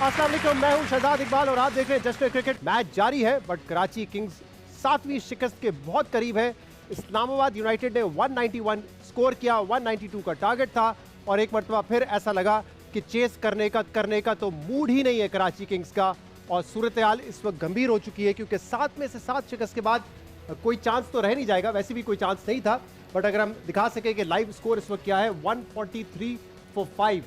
अस्सलाम वालेकुम, मैं हूं शहजाद इकबाल और आप देख रहे हैं जश्न क्रिकेट। मैच जारी है बट कराची किंग्स 7वीं शिकस्त के बहुत करीब है। इस्लामाबाद यूनाइटेड ने 191 स्कोर किया, 192 का टारगेट था और एक मरतबा फिर ऐसा लगा कि चेस करने का तो मूड ही नहीं है कराची किंग्स का। और सूरत हाल इस वक्त गंभीर हो चुकी है क्योंकि 7 में से 7 शिकस्त के बाद कोई चांस तो रह नहीं जाएगा, वैसे भी कोई चांस नहीं था। बट अगर हम दिखा सके कि लाइव स्कोर इस वक्त क्या है, 143 फॉर 5,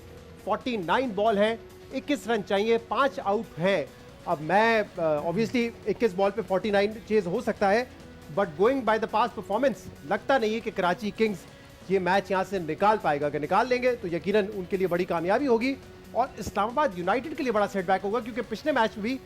49 बॉल है, 21 रन चाहिए, 5 आउट है। अब मैं ऑब्वियसली 21 बॉल पे 49 चेज हो सकता है but going by the past performance लगता नहीं है कि कराची किंग्स ये मैच यहां से निकाल पाएगा। अगर निकाल लेंगे तो यकीनन उनके लिए बड़ी कामयाबी होगी और इस्लामाबाद यूनाइटेड के लिए बड़ा सेटबैक होगा क्योंकि पिछले मैच में भी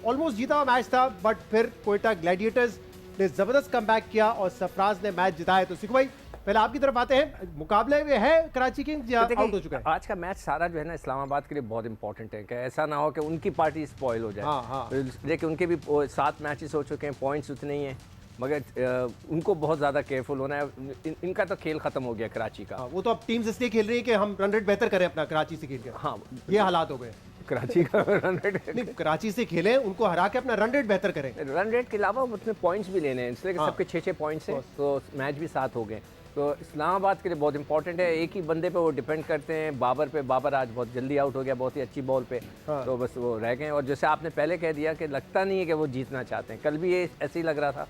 ऑलमोस्ट जीता हुआ मैच था बट फिर कोयटा ग्लैडिएटर्स ने जबरदस्त कमबैक किया और सरफराज ने मैच जिताया। तो सिख भाई पहले आपकी तरफ आते हैं, मुकाबले में है कराची किंग्स या आउट हो चुका है? आज का मैच सारा जो है ना इस्लामाबाद के लिए बहुत इंपॉर्टेंट है कि ऐसा ना हो कि उनकी पार्टी स्पॉइल हो जाए। हाँ। देखिए उनके भी 7 मैचेस हो चुके हैं, पॉइंट्स उतने ही हैं मगर उनको बहुत ज़्यादा केयरफुल होना है। इनका तो खेल खत्म हो गया कराची का। वो तो अब टीम्स इसलिए खेल रही है कि हम रन रेट बेहतर करें अपना कराची से खेल के। हाँ, ये हालात हो गए कराची का रन रेट नहीं, कराची से खेलें, उनको हरा के अपना रन रेट बेहतर करें। रन रेट के अलावा उसमें पॉइंट्स भी लेने हैं, इसलिए सबके 6-6 पॉइंट्स हैं तो मैच भी 7 हो गए। तो इस्लामाबाद के लिए बहुत इंपॉर्टेंट है, एक ही बंदे पे वो डिपेंड करते हैं, बाबर पे। बाबर आज बहुत जल्दी आउट हो गया, बहुत ही अच्छी बॉल पे। तो बस वो रह गए और जैसे आपने पहले कह दिया कि लगता नहीं है कि वो जीतना चाहते हैं, कल भी ये ऐसे ही लग रहा था,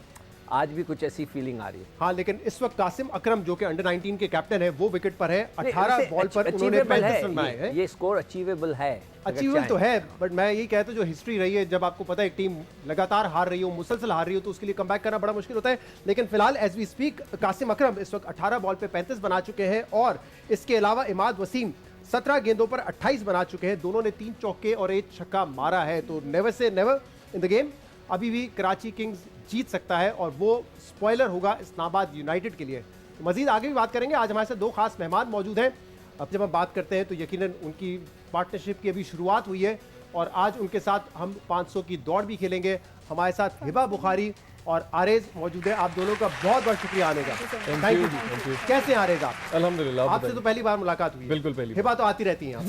आज भी कुछ ऐसी फीलिंग आ रही है। हाँ, लेकिन इस वक्त कासिम अकरम जो कि अंडर 19 के कैप्टन है वो विकेट पर है, 18 बॉल पर उन्होंने 35 रन बनाए हैं। ये स्कोर अचीवेबल है, अचीवेबल तो है बट मैं यही कहता हूं जो हिस्ट्री रही है, जब आपको पता है एक टीम लगातार हार रही हो, मुसलसल हार रही हो तो उसके लिए कमबैक करना बड़ा मुश्किल होता है। लेकिन फिलहाल एज वी स्पीक कासिम अकरम इस वक्त 18 बॉल पे 35 बना चुके हैं और इसके अलावा इमाद वसीम 17 गेंदों पर 28 बना चुके हैं। दोनों ने 3 चौके और 1 छक्का मारा है। तो never say never in the game, अभी भी कराची किंग्स जीत सकता है और वो स्पॉइलर होगा इस्लामाबाद यूनाइटेड के लिए। तो मजीद आगे भी बात करेंगे। आज हमारे साथ 2 खास मेहमान मौजूद हैं। अब जब हम बात करते हैं तो यकीनन उनकी पार्टनरशिप की अभी शुरुआत हुई है और आज उनके साथ हम 500 की दौड़ भी खेलेंगे। हमारे साथ हिबा बुखारी और आरेज मौजूद है। आप दोनों का बहुत बहुत शुक्रिया आने का। थैंक यू जी। कैसे आरेज आप? अल्हम्दुलिल्लाह। आपसे तो पहली बार मुलाकात हुई है। बिल्कुल पहली। हिबा तो आती रहती हैं।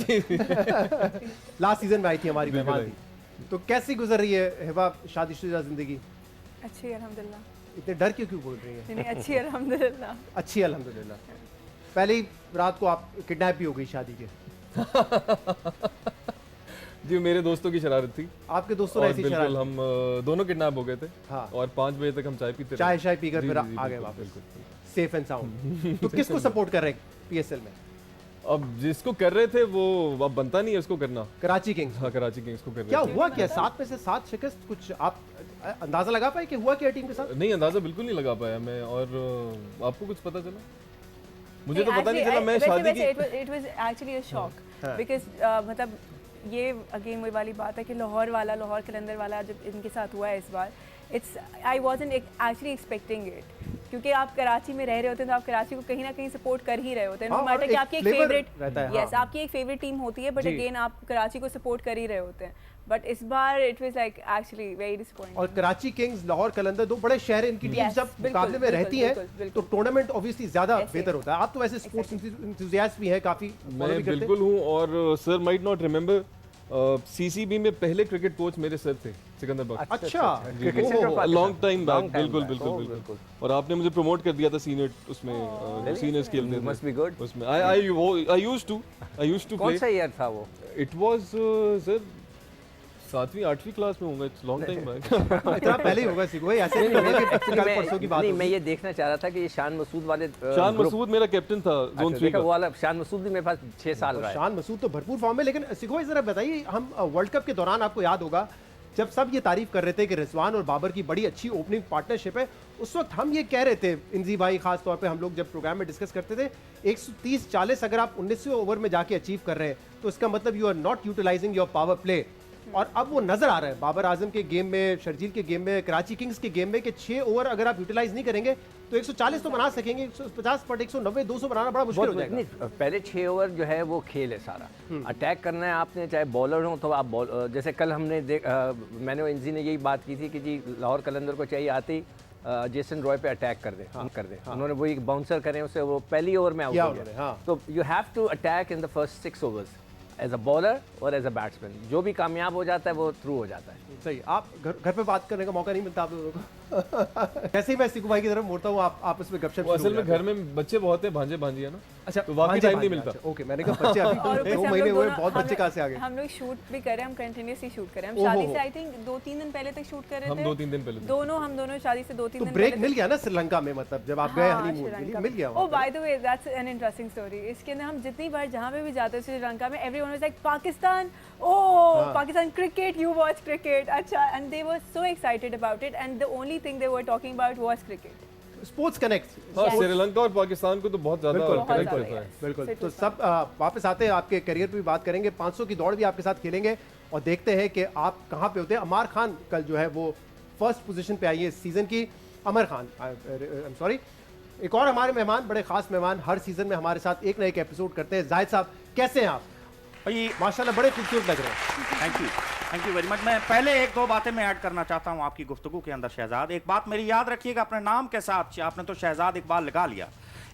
लास्ट सीजन में आई थी, हमारी मेहमान थी। तो कैसी गुजर रही है हिबा शादीशुदा जिंदगी? अच्छी अल्हम्दुलिल्लाह। इतने डर क्यों बोल रही है? नहीं, अच्छी अल्हम्दुलिल्लाह। अच्छी अल्हम्दुलिल्लाह। पहली रात को आप किडनैप भी हो गई शादी के? जी, मेरे दोस्तों की शरारत थी। आपके दोस्तों ने ऐसी शरारत? बिल्कुल, हम दोनों किडनैप हो गए थे। हाँ। और 5 बजे तक हम चाय पीते चाय पीकर फिर आ गए वापस सेफ एंड साउंड। तो किसको सपोर्ट कर रहे हैं पीएसएल में? अब जिसको कर रहे थे वो अब बनता नहीं है उसको करना। कराची किंग्स। हाँ, कराची किंग्स को कर रहे क्या थे। हुआ क्या 7 में से 7 शिकस्त? कुछ आप अंदाजा लगा पाए कि हुआ क्या टीम के साथ? नहीं, अंदाजा बिल्कुल नहीं लगा पाया मैं। और आपको कुछ पता चला? मुझे तो पता नहीं चला। मैं शादी की it was actually a shock because मतलब ये अगेन वही वाली बात है कि लाहौर कलंदर वाला जब इनके साथ हुआ है इस बार, it's I wasn't actually expecting it क्योंकि आप कराची में रह रहे होते हैं तो आप कराची को कहीं ना कहीं सपोर्ट कर ही रहे होते हैं। नो मैटर कि आपकी एक फेवरेट यस आपकी एक फेवरेट टीम होती है बट अगेन आप कराची को सपोर्ट कर ही रहे होते हैं। बट इस बार it was like actually very disappointing. और कराची किंग्स, लाहौर कलंदर, 2 बड़े शहर, इनकी टीम जब मुकाबले में रहती हैं तो टूर्नामेंट ऑब्वियसली ज्यादा बेहतर होता है। आप तो वैसे स्पोर्ट्स एंथुसियास्ट भी हैं काफी। मैं बिल्कुल हूँ और sir might not remember, CCB में पहले क्रिकेट कोच मेरे सर थे सिकंदर बख्श। अच्छा, लॉन्ग टाइम बैक। बिल्कुल। और आपने मुझे प्रमोट कर दिया था सीनियर उसमें, सीनियर्स खेलते थे। Must be good. उसमें आई यूज्ड टू प्ले। कौन सा ईयर था वो? इट वाज सर 7वीं 8वीं क्लास में होगा। It's long time back. इतना पहले ही होगा सिको, ऐसे नहीं होगा कि कल परसों की बात। नहीं, मैं ये देखना चाह रहा था कि ये शान मसूद वाले शान मसूद मेरा कैप्टन था जोन 3 का। वो वाला शान मसूद भी मेरे पास 6 साल रहा है। शान मसूद तो भरपूर फॉर्म में। लेकिन सिको जरा बताइए, हम वर्ल्ड कप के दौरान आपको याद होगा जब सब ये तारीफ कर रहे थे कि रिजवान और बाबर की बड़ी अच्छी ओपनिंग पार्टनरशिप है, उस वक्त हम ये कह रहे थे, इंजी भाई खास तौर पे, हम लोग जब प्रोग्राम में डिस्कस करते थे 130-40 अगर आप 19वें ओवर में जाके अचीव कर रहे हैं तो इसका मतलब you are not utilising your power play. और अब वो नजर आ रहा है बाबर आजम के गेम में, शर्जील के गेम में, कराची किंग्स के गेम में कि 6 ओवर अगर आप यूटिलाइज नहीं करेंगे तो 140 तो बना सकेंगे, 150 बट 190 200 बनाना बड़ा मुश्किल हो जाएगा। नहीं, पहले 6 ओवर जो है वो खेल है सारा। अटैक करना है आपने, चाहे बॉलर हो तो आप जैसे कल हमने मैंने इंजी ने यही बात की थी कि जी लाहौर कलंदर को चाहिए आते ही जेसन रॉय पे अटैक कर दे। उन्होंने वही बाउंसर करें, उसे वो पहली ओवर में आउट हो गया। तो you have to attack in the first 6 overs. As a bowler और एज अ बैट्समैन। जो भी कामयाब हो जाता है वो थ्रू हो जाता है। सही। आप घर पे बात करने का मौका नहीं मिलता आप लोगों को? जैसे ही मैं सिकू भाई की तरफ मुड़ता हूँ आप आपस में गपशप वो शुरू असल हो में जाते घर में बच्चे बहुत हैं, भांजे भांजी है ना, अच्छा तो वाकई भांजे टाइम नहीं भांजे, मिलता। अच्छा, ओके मैंने कहा बच्चे अभी और ऊपर से 2 हम महीने लोग हुए दोनों- बहुत बच्चे हम कहाँ से आ गए? हम लोग शूट भी कर रहे हैं, हम कंटिन्यूसली शूट कर रहे हैं। हम ओहो शादी हो। से आई थिंक 2-3 दिन पहले तक शूट कर रहे हम थे। 2-3 दिन पहले थे। हम दोनों शादी से 2-3 तो दिन ब्रेक पहले मिल गया ना श्रीलंका में, मतलब जब आप गए हनीमून के लिए मिल गया ओ वहाँ पे? By the way that's an interesting story. इसके अंदर हम जितनी बार जहाँ पे भी जाते हैं श्रीलंका में, everyone was like Pakistan, oh Pakistan cricket, you watch cricket, अच्छा, and they were so excited about it and the only thing they were talking about was cricket. Sports connect. हाँ, श्रीलंका और पाकिस्तान को तो बहुत ज्यादा बिल्कुल, कनेक्ट बहुत करता है। ज्यादा, बिल्कुल। Sit तो with सब वापस आते हैं, आपके करियर पे भी बात करेंगे, 500 की दौड़ भी आपके साथ खेलेंगे और देखते हैं कि आप कहाँ पे होते हैं। अमार खान कल जो है वो फर्स्ट पोजीशन पे आई है इस सीजन की। अमर खान, आई एम सॉरी, एक और हमारे मेहमान, बड़े खास मेहमान, हर सीजन में हमारे साथ एक ना एक एपिसोड करते हैं। जाहिद साहब कैसे हैं आप? भाई माशाल्लाह बड़े खूबसूरत लग रहे हैं। Thank you very much. मैं पहले 1-2 बातें मैं ऐड करना चाहता हूं आपकी गुफ्तगू के अंदर शहजाद। एक बात मेरी याद रखिएगा, अपने नाम के साथ आपने तो शहजाद इकबाल लगा लिया,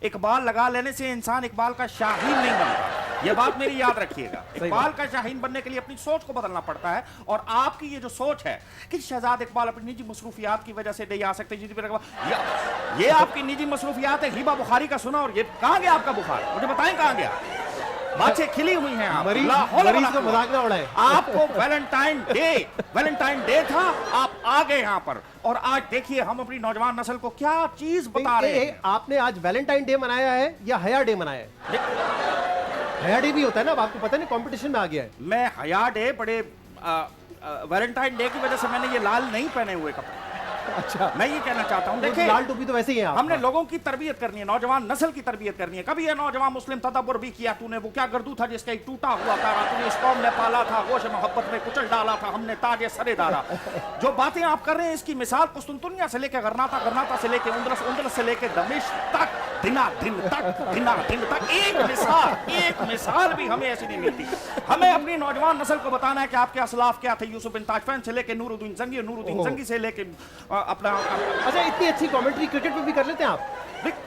इकबाल लगा लेने से इंसान इकबाल का शाहीन नहीं बनता, यह बात मेरी याद रखिएगा। इकबाल का शाहीन बनने के लिए अपनी सोच को बदलना पड़ता है, और आपकी ये जो सोच है कि शहजाद इकबाल अपनी निजी मसरूफियात की वजह से नहीं आ सकते, ये आपकी निजी मसरूफियात है। हिबा बुखारी का सुना, और ये कहाँ गया आपका बुखार, मुझे बताएं कहाँ गया? बातें खिली हुई हैं आप, मरीज को मजाक ना उड़ाए। आपको वैलेंटाइन डे था, आप आ गए यहाँ पर, और आज देखिए हम अपनी नौजवान नस्ल को क्या चीज बता रहे हैं। आपने आज वैलेंटाइन डे मनाया है या हया डे मनाया है? हया डे भी होता है ना, अब आपको पता नहीं, कंपटीशन में आ गया है। मैं हया डे बड़े वैलेंटाइन डे की वजह से मैंने ये लाल नहीं पहने हुए कपड़े। अच्छा, मैं ये कहना चाहता हूँ, देखिए देखिए लाल टोपी तो वैसे ही है आपका। हमने लोगों की तरबियत करनी है, नौजवान नस्ल की तरबियत करनी है। कभी ये नौजवान मुस्लिम तदब्बुर भी किया तूने, वो क्या गर्दू था जिसका एक टूटा हुआ तारा तूने इस कौम ने पाला था, गोश मोहब्बत में कुचल डाला था हमने ताजे सरे डाला। जो बातें आप कर रहे हैं इसकी मिसाल कुस्तुनतुनिया से लेकर गरनाता, गरनाता से लेकर उंदरस से लेकर दमिश्क तक, दिन तक एक मिसाल भी हमें ऐसी नहीं मिलती। हमें अपनी नौजवान नस्ल को बताना है कि आपके असलाफ क्या थे। यूसुफ बिन ताजफैन से लेकर नूरुद्दीन जंगी, नूरुद्दीन जंगी से लेकर अपना। अच्छा, इतनी अच्छी कमेंट्री क्रिकेट में भी कर लेते हैं आप?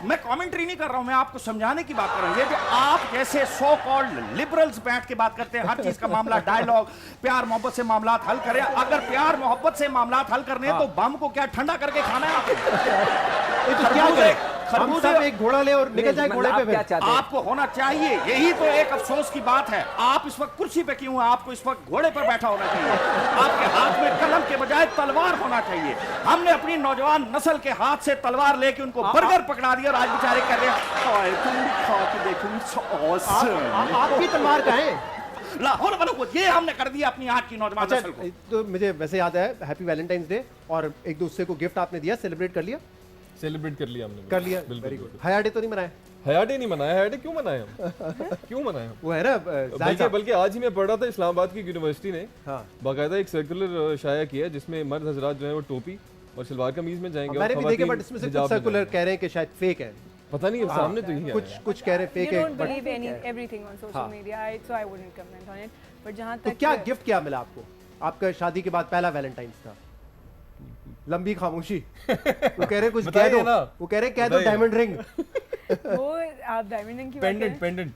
मैं कमेंट्री नहीं कर रहा हूं, मैं आपको समझाने की बात कर रहा हूं। ये जो आप जैसे सो कॉल्ड लिबरल्स बैठ के बात करते हैं, हर चीज का मामला डायलॉग, प्यार मोहब्बत से मामलात हल करें। अगर प्यार मोहब्बत से मामलात हल करने हैं तो बम को क्या ठंडा करके खाना है आपको? तो क्या करें, हम सब एक घोड़ा ले और निकल जाए घोड़े पे फिर? आपको होना चाहिए, यही तो एक अफसोस की बात है। आप इस वक्त कुर्सी पे क्यों हैं? आपको इस वक्त घोड़े पर बैठा होना चाहिए। आपके हाथ में कलम के बजाय तलवार होना चाहिए। हमने अपनी नौजवान नस्ल के हाथ से तलवार लेके उनको बर्गर पकड़ा दिया, और आज बेचारे कर रहे हैं तुम भी खा के देखो, आपकी तलवार का है लाहौर वालों को। ये हमने कर दिया अपनी आज की नौजवान अच्छा, नस्ल को। तो मुझे वैसे याद है हैप्पी वैलेंटाइंस डे, और एक दूसरे को गिफ्ट आपने दिया, सेलिब्रेट कर लिया? सेलिब्रेट कर लिया हमने, कर लिया, बिल्कुल, वेरी गुड। बिल्कुल। हया डे तो नहीं मनाया? हया डे नहीं मनाया, हया डे क्यों मनाए हम? क्यों मनाए हम? वो है ना बल्कि आज ही मैं पढ़ रहा था, इस्लामाबाद की यूनिवर्सिटी ने हाँ। बाकायदा एक सर्कुलर शाया किया है जिसमें मर्द हजरात जो है वो टोपी और सलवार कमीज में जाएंगे। मैंने और भी देखे, खवातीन बट इसमें से हिजाब कुछ में सर्कुलर जाएंगी। कह रहे हैं कि शायद फेक है, पता नहीं, सामने तो यही आया है। कुछ कह रहे हैं फेक You है, don't but believe everything on social media, so I wouldn't comment on it. But जहाँ तो तक क्या गिफ्ट क्या मिला आपको? आपका शादी के बाद पहला वैलेंटाइंस था। लंबी खामोशी। वो कह रहे कुछ कह बताइए दो ना। वो कह रहे कह दो बताइए। Diamond ring. वो आप डायमंड रिंग की बात पेंडेंट करें? पेंडेंट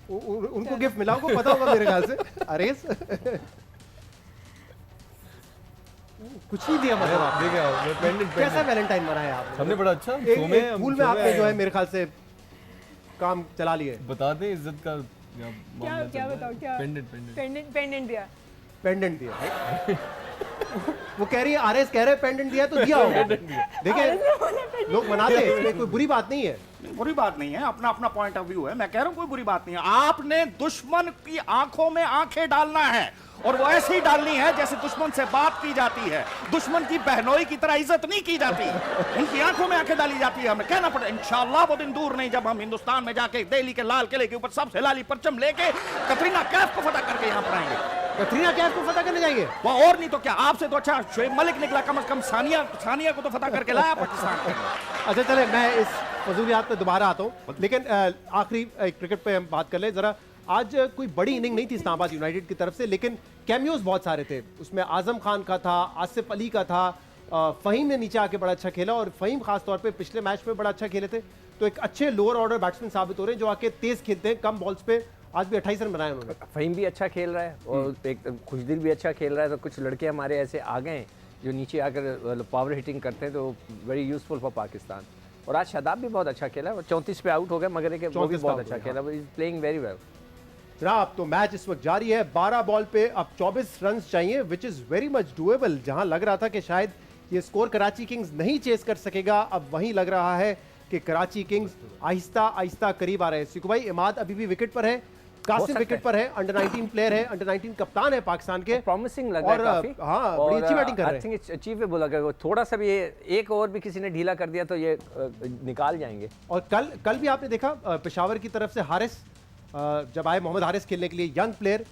उनको गिफ्ट मिला, उनको पता होगा मेरे ख्याल से। अरेस कुछ नहीं दिया मतलब आपने। देखे आप, पेंडेंट कैसा वैलेंटाइन मनाया आपने? हमने बड़ा अच्छा एक शो में एक फूल में आपने जो है मेरे ख्याल से काम चला लिए। बताते हैं इज्जत का क्या बताओ क्या? पेंडेंट पेंडेंट दिया। पेंडेंट दिया। वो कह रही है आरएस कह रहे पेंडेंट दिया तो दिया होगा। देखिए लोग मनाते हैं, इसमें कोई बुरी बात नहीं है। बुरी बात नहीं है, अपना अपना पॉइंट ऑफ व्यू है। मैं कह रहा हूं कोई बुरी बात नहीं है। आपने दुश्मन की आंखों में आंखें डालना है, और वो ऐसी डालनी है जैसे दुश्मन से बात की जाती है। दुश्मन की बहनोई की तरह इज्जत नहीं की जाती, उनकी आंखों में आंखें डाली जाती है। हमें कहना पड़े इंशाअल्लाह वो दिन दूर नहीं जब हम हिंदुस्तान में जाके दिल्ली के लाल किले के ऊपर सबसे लाली परचम लेके कतरीना कैफ को फतह करके यहाँ पर आएंगे। कतरीना कैफ को फतह करने जाएंगे? वो और नहीं तो क्या, आपसे तो अच्छा शोएब मलिक निकला, कम से कम सानिया को तो फतह करके लाया पाकिस्तान के। अच्छा चले, मैं इस फजूलियात पे दोबारा आता हूँ, लेकिन आखिरी क्रिकेट पे हम बात कर लें जरा। आज कोई बड़ी इनिंग नहीं थी इस्लामाबाद यूनाइटेड की तरफ से, लेकिन कैमियोज बहुत सारे थे। उसमें आजम खान का था, आसिफ अली का था, फ़हीम ने नीचे आके बड़ा अच्छा खेला, और फ़हीम खास तौर पे पिछले मैच में बड़ा अच्छा खेले थे। तो एक अच्छे लोअर ऑर्डर बैट्समैन साबित हो रहे हैं जो आके तेज खेलते हैं, कम बॉल्स पे आज भी 28 रन बनाए उन्होंने। फ़हीम भी अच्छा खेल रहा है और एक खुशदिल भी अच्छा खेल रहा है, तो कुछ लड़के हमारे ऐसे आ गए हैं जो नीचे आकर पावर हिटिंग करते हैं, तो वेरी यूजफुल फॉर पाकिस्तान। और आज शादाब भी बहुत अच्छा खेला है, 34 पे आउट हो गया, मगर एक वो भी 34 बहुत पे अच्छा out खेला, इज प्लेइंग वेरी वेल। जनाब तो मैच इस वक्त जारी है, 12 बॉल पे अब 24 रन चाहिए, which is very much doable. जहां लग रहा था कि शायद ये स्कोर कराची किंग्स नहीं चेस कर सकेगा, अब वहीं लग रहा है कि कराची किंग्स आहिस्ता आहिस्ता करीब आ रहे हैं। सिकू भाई, इमाद अभी भी विकेट पर है, कासिम सकता विकेट पर है, अंडर 19 प्लेयर है, अंडर 19 कप्तान है पाकिस्तान के। प्रॉमिसिंग लग रहा है और, काफी। हाँ, बड़ी अच्छी बैटिंग कर रहे हैं। आई थिंक इट्स अचीवेबल, अगर थोड़ा सा भी एक और भी किसी ने ढीला कर दिया तो ये निकाल जाएंगे। और कल भी आपने देखा पेशावर की तरफ से हारिस जब आए, मोहम्मद हारिस खेलने के लिए, यंग प्लेयर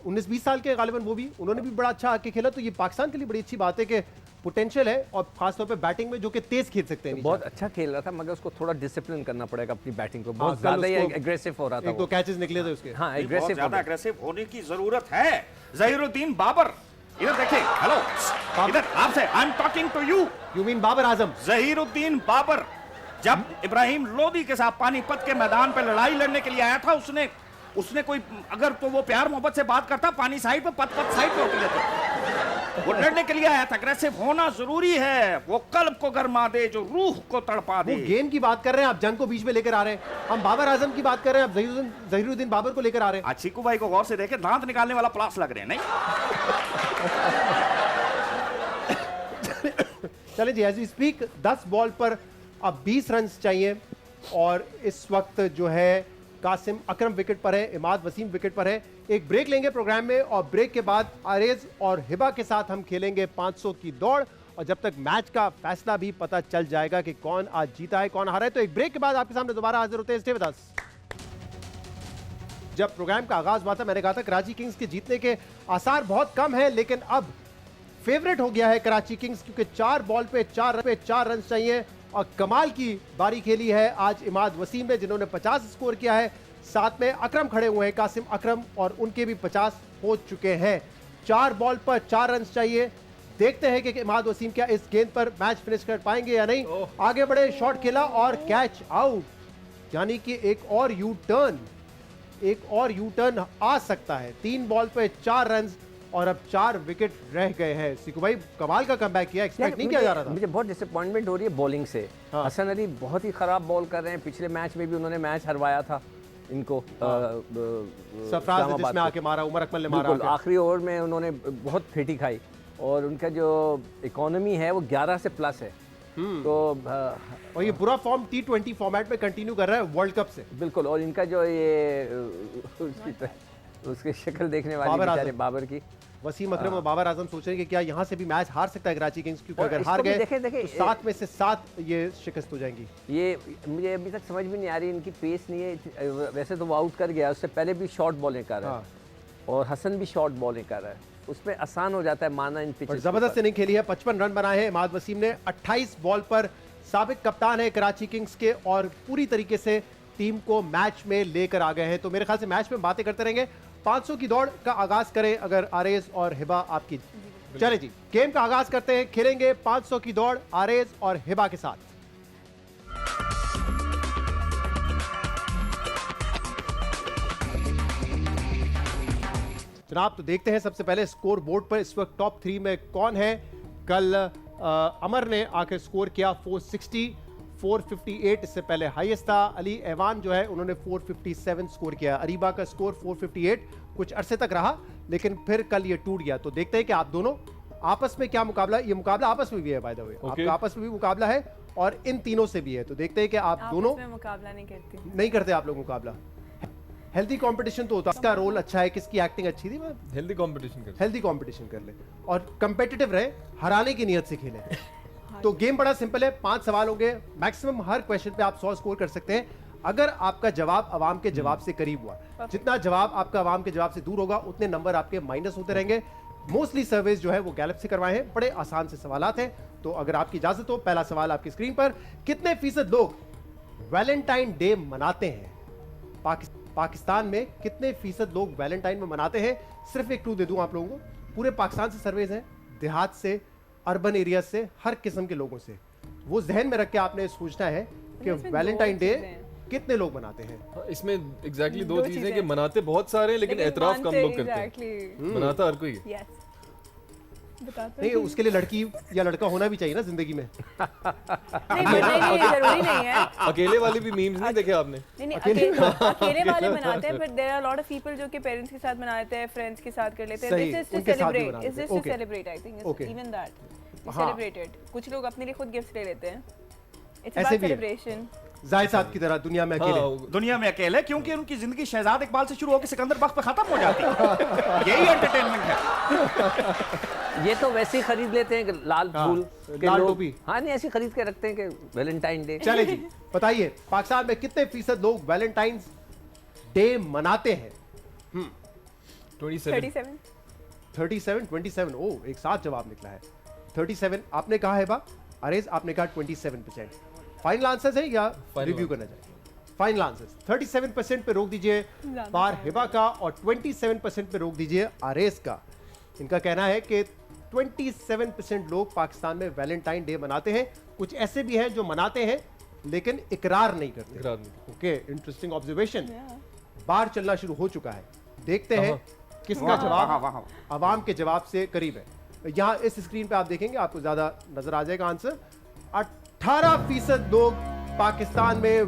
19-20 साल के गालिबन, वो भी उन्होंने भी बड़ा अच्छा आके खेला। तो ये पाकिस्तान के लिए बड़ी अच्छी बात है कि पोटेंशियल है, और खासतौर पे बैटिंग में जो कि तेज खेल सकते हैं। बहुत अच्छा खेल रहा था, मगर उसको थोड़ा डिसिप्लिन करना पड़ेगा अपनी बैटिंग को, बहुत कल ज्यादा ही उसको एग्रेसिव हो रहा था। एक दो कैचेस निकले थे उसके। हाँ, बहुत एग्रेसिव ज्यादा अग्रेसिव होने की जरूरत है। जहीरुद्दीन बाबर, इधर देखिए, हेलो, इधर आपसे, I am talking to you. You mean Babar Azam? Zahiruddin Babar जब इब्राहिम लोदी के साथ पानीपत के मैदान पर लड़ाई लड़ने के लिए आया था, उसने कोई अगर तो वो प्यार मोहब्बत से बात करता, पानी साइड पे, पत साइड पे होती रहती। वो लड़ने के लिए आया था, अग्रेसिव होना जरूरी है। वो कल्ब को गरमा दे जो रूह को तड़पा दे। वो गेम की बात कर रहे हैं आप, जंग को बीच में लेकर आ रहे हैं। हम बाबर आजम की बात कर रहे हैं, आप जहीरुद्दीन बाबर को लेकर आ रहे हैं। आज चीकू भाई को गौर से देखे, दांत निकालने वाला प्लास लग रहे हैं, नहीं? चले जी, एज वी स्पीक 10 बॉल पर अब 20 रन चाहिए, और इस वक्त जो है कासिम अकरम विकेट पर है, इमाद वसीम विकेट पर है। एक ब्रेक लेंगे प्रोग्राम में, और ब्रेक के बाद आरेज और हिबा के साथ हम खेलेंगे 500 की दौड़, और जब तक मैच का फैसला भी पता चल जाएगा कि कौन आज जीता है कौन हारा है। तो एक ब्रेक के बाद आपके सामने दोबारा हाजिर होते हैं। Stay with us. जब प्रोग्राम का आगाज हुआ था, मैंने कहा था कराची किंग्स के जीतने के आसार बहुत कम है, लेकिन अब फेवरेट हो गया है कराची किंग्स, क्योंकि 4 बॉल पे 4 रन चाहिए, और कमाल की बारी खेली है आज इमाद वसीम ने, जिन्होंने 50 स्कोर किया है। साथ में अकरम खड़े हुए हैं, कासिम अकरम, और उनके भी 50 हो चुके हैं। 4 बॉल पर 4 रन चाहिए। देखते हैं कि इमाद वसीम क्या इस गेंद पर मैच फिनिश कर पाएंगे या नहीं। आगे बढ़े, शॉट खेला और कैच आउट, यानी कि एक और यू टर्न आ सकता है। 3 बॉल पे 4 रन, और अब 4 विकेट रह गए हैं। सिकू भाई, कमाल का कमबैक किया, एक्सपेक्ट नहीं किया जा रहा था। मुझे बहुत डिसअपॉइंटमेंट हो रही है बॉलिंग से। हाँ। हसन अली बहुत ही खराब बॉल कर रहे हैं, पिछले मैच में भी उन्होंने मैच हरवाया था इनको। सरफराज ने जिसमें आके मारा, उमर अकमल ने मारा आके। आखिरी ओवर में उन्होंने बहुत फेटी खाई, और उनका जो इकोनॉमी है वो 11 से प्लस है। तो और ये बुरा फॉर्म T20 फॉर्मेट में कंटिन्यू कर रहा है वर्ल्ड कप से। बिल्कुल, और इनका जो ये उसकी शक्ल देखने वाली बेचारे बाबर की, वसीम अकरम और बाबर आजम सोच रहे हैं कि क्या यहाँ से भी मैच हार सकता है कराची किंग्स, क्योंकि अगर हार गए तो 7 में से 7 ये शिकस्त हो जाएंगी। ये मुझे अभी तक समझ में नहीं आ रही, इनकी पेस नहीं है। वैसे तो वो आउट कर गया, उससे पहले भी शॉर्ट बॉलिंग कर रहा है, और हसन भी शॉर्ट बॉलिंग कर रहा है, उसमें आसान हो जाता है माना इन पिचेस। जबरदस्त इनिंग खेली है, 55 रन बनाए हैं इमाद वसीम ने। 28 बॉल पर साबिक कप्तान है कराची किंग्स के, और पूरी तरीके से टीम को मैच में लेकर आ गए हैं। तो मेरे ख्याल से मैच में बातें करते रहेंगे। 500 की दौड़ का आगाज करें अगर आरेज और हिबा आपकी। चले जी, गेम का आगाज करते हैं, खेलेंगे 500 की दौड़ आरेज और हिबा के साथ। जनाब, तो देखते हैं सबसे पहले स्कोर बोर्ड पर इस वक्त टॉप 3 में कौन है। कल अमर ने आकर स्कोर किया 460, 458 इससे पहले हाईएस्ट था। अली ऐवान जो है उन्होंने 457 स्कोर किया। अरीबा का स्कोर 458 कुछ अरसे तक रहा, लेकिन फिर कल ये टूट गया। तो देखते हैं कि आप दोनों आपस में क्या मुकाबला, ये मुकाबला आपस में भी है बाय द वे, आपका आपस में भी मुकाबला है और इन तीनों से भी है। तो देखते हैं कि आप दोनों मुकाबला नहीं करते आप लोग मुकाबला। हेल्दी कंपटीशन तो होता है, इसका रोल अच्छा है, किसकी एक्टिंग अच्छी थी, हेल्दी कंपटीशन कर ले और कंपेटिटिव रहे, हराने की नियत से खेले। तो गेम बड़ा सिंपल है, 5 सवाल होंगे, मैक्सिमम हर क्वेश्चन पे आप 100 स्कोर कर सकते हैं अगर आपका जवाब अवाम के जवाब से करीब हुआ। जितना जवाब आपका अवाम के जवाब से दूर होगा उतने नंबर आपके माइनस होते रहेंगे। मोस्टली सर्वेज जो है वो गैलप से करवाए हैं, बड़े आसान से सवालात हैं। तो अगर आपकी इजाजत हो, पहला सवाल आपकी स्क्रीन पर, कितने फीसद लोग वैलेंटाइन डे मनाते हैं? पाकिस्तान में कितने फीसद लोग वैलेंटाइन में मनाते हैं? सिर्फ एक क्लू दे दूं आप लोगों को, पूरे पाकिस्तान से सर्वेज हैं, देहात से, अर्बन एरिया से, हर किस्म के लोगों से। वो जहन में रख के आपने सोचना है कि वैलेंटाइन डे कितने लोग मनाते हैं? इसमें एग्जैक्टली दो दो चीजें चीजें कि मनाते बहुत सारे हैं लेकिन एतराफ कम लोग करते हैं। एग्जैक्टली मनाता हर कोई है। यस बताते नहीं, उसके लिए लड़की या लड़का होना भी चाहिए ना जिंदगी में। नहीं जरूरी नहीं है। अकेले वाले भी मीम्स नहीं देखे आपने? नहीं अकेले वाले मनाते हैं, but there are lot of people जो कि पेरेंट्स के साथ मनाते हैं, फ्रेंड्स के साथ कर लेते हैं। सही, दिस इज टू उनके साथ भी सेलिब्रेट, मनाते इज हैं। This to Okay. Celebrate, I think Okay. Even that हाँ। सेलिब्रेटेड। कुछ लोग अपने लिए खुद गिफ्ट ले लेते हैं। इट्स ऐसे अबाउट भी है। सेलिब्रेशन। जाहिद साहब की तरह दुनिया में अकेले। हाँ, दुनिया में अकेले, क्योंकि उनकी जिंदगी शहजाद इकबाल से शुरू होकर सिकंदर बख्त पे खत्म हो जाती है। यही एंटरटेनमेंट है। ये तो वैसे ही खरीद लेते हैं कि लाल फूल के लाल लोग। टोपी। हाँ नहीं, ऐसे ही खरीद के रखते हैं कि वैलेंटाइन डे। चले जी, बताइए पाकिस्तान में कितने फीसद लोग वैलेंटाइंस डे मनाते हैं? 27। 37 37, 27। ओह, एक साथ जवाब निकला है। 37 आपने कहा है बा, अरेज आपने कहा 27%। फाइनल आंसर्स है या Final रिव्यू करना चाहिए? फाइनल आंसर्स 37% पे रोक दीजिए ज्यादा पार है। हिबा का, और 27% पे रोक दीजिए आरेज का। इनका कहना है कि 27% लोग पाकिस्तान में वैलेंटाइन डे मनाते हैं। कुछ ऐसे भी हैं जो मनाते हैं लेकिन इकरार नहीं करते। इकरार नहीं। Okay, interesting observation. बार चलना शुरू हो चुका है, देखते हैं किसका वाह, जवाब वाह, वाह। आवाम के जवाब से करीब है। यहाँ इस स्क्रीन पे आप देखेंगे, आपको ज्यादा नजर आ जाएगा आंसर। 18% लोग पाकिस्तान में